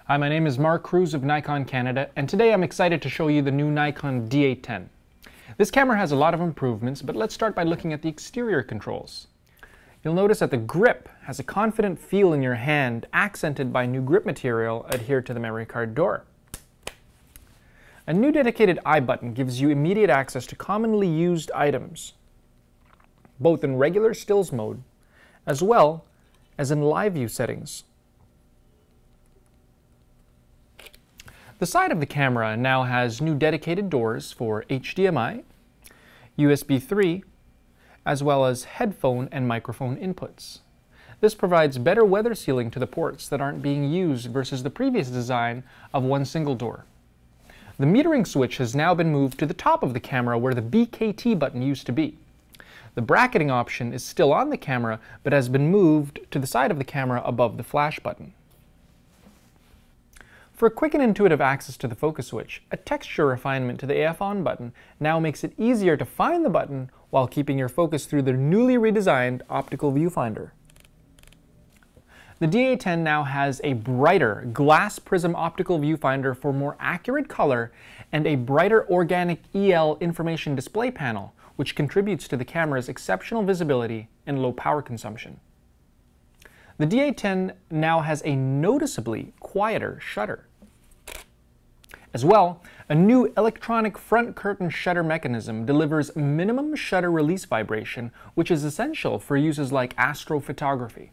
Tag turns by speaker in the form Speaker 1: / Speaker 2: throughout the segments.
Speaker 1: Hi, my name is Mark Cruz of Nikon Canada, and today I'm excited to show you the new Nikon D810. This camera has a lot of improvements, but let's start by looking at the exterior controls. You'll notice that the grip has a confident feel in your hand, accented by new grip material adhered to the memory card door. A new dedicated I button gives you immediate access to commonly used items, both in regular stills mode, as well as in live view settings. The side of the camera now has new dedicated doors for HDMI, USB 3, as well as headphone and microphone inputs. This provides better weather sealing to the ports that aren't being used versus the previous design of one single door. The metering switch has now been moved to the top of the camera where the BKT button used to be. The bracketing option is still on the camera but has been moved to the side of the camera above the flash button. For quick and intuitive access to the focus switch, a texture refinement to the AF on button now makes it easier to find the button while keeping your focus through the newly redesigned optical viewfinder. The D810 now has a brighter glass prism optical viewfinder for more accurate color and a brighter organic EL information display panel, which contributes to the camera's exceptional visibility and low power consumption. The D810 now has a noticeably quieter shutter. As well, a new electronic front curtain shutter mechanism delivers minimum shutter release vibration, which is essential for uses like astrophotography.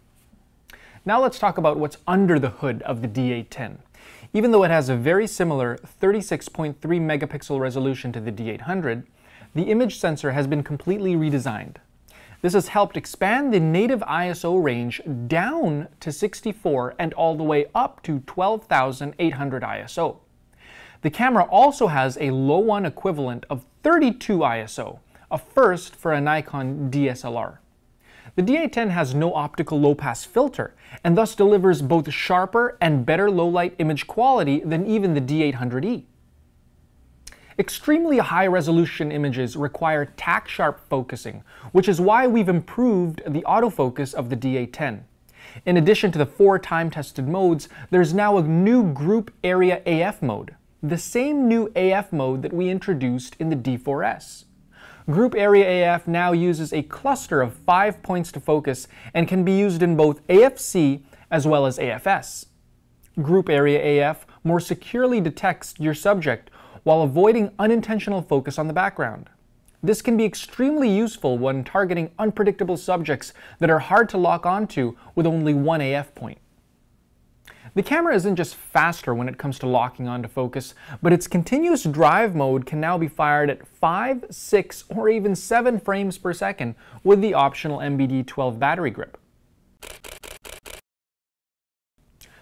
Speaker 1: Now let's talk about what's under the hood of the D810. Even though it has a very similar 36.3 megapixel resolution to the D800, the image sensor has been completely redesigned. This has helped expand the native ISO range down to 64 and all the way up to 12,800 ISO. The camera also has a low one equivalent of 32 ISO, a first for a Nikon DSLR. The D810 has no optical low-pass filter and thus delivers both sharper and better low-light image quality than even the D800E. Extremely high-resolution images require tack-sharp focusing, which is why we've improved the autofocus of the D810. In addition to the 4 time-tested modes, there's now a new Group Area AF mode, the same new AF mode that we introduced in the D4S. Group Area AF now uses a cluster of 5 points to focus and can be used in both AFC as well as AFS. Group Area AF more securely detects your subject while avoiding unintentional focus on the background. This can be extremely useful when targeting unpredictable subjects that are hard to lock onto with only one AF point. The camera isn't just faster when it comes to locking onto focus, but its continuous drive mode can now be fired at 5, 6, or even 7 frames per second with the optional MBD12 battery grip.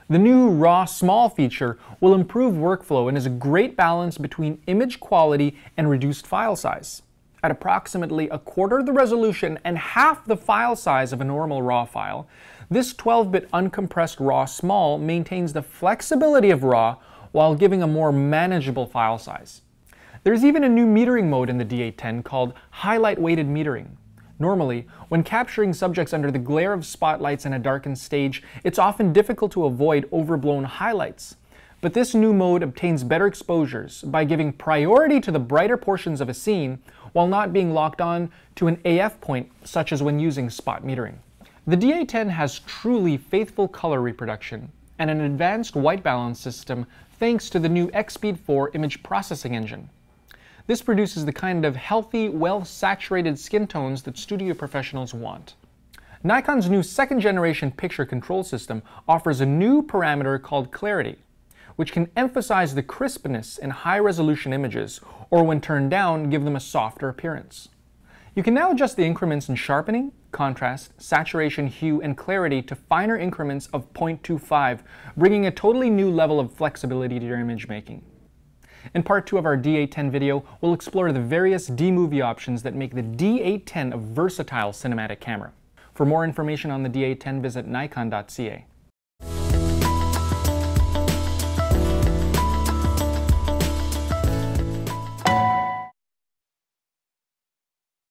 Speaker 1: The new RAW Small feature will improve workflow and is a great balance between image quality and reduced file size. At approximately a quarter the resolution and half the file size of a normal RAW file, this 12-bit uncompressed RAW Small maintains the flexibility of RAW while giving a more manageable file size. There's even a new metering mode in the D810 called Highlight Weighted Metering. Normally, when capturing subjects under the glare of spotlights in a darkened stage, it's often difficult to avoid overblown highlights. But this new mode obtains better exposures by giving priority to the brighter portions of a scene while not being locked on to an AF point, such as when using spot metering. The D810 has truly faithful color reproduction and an advanced white balance system thanks to the new XSpeed 4 image processing engine. This produces the kind of healthy, well-saturated skin tones that studio professionals want. Nikon's new second-generation picture control system offers a new parameter called clarity, which can emphasize the crispness in high-resolution images, or when turned down, give them a softer appearance. You can now adjust the increments in sharpening, contrast, saturation, hue, and clarity to finer increments of 0.25, bringing a totally new level of flexibility to your image making. In part 2 of our D810 video, we'll explore the various D-movie options that make the D810 a versatile cinematic camera. For more information on the D810, visit nikon.ca.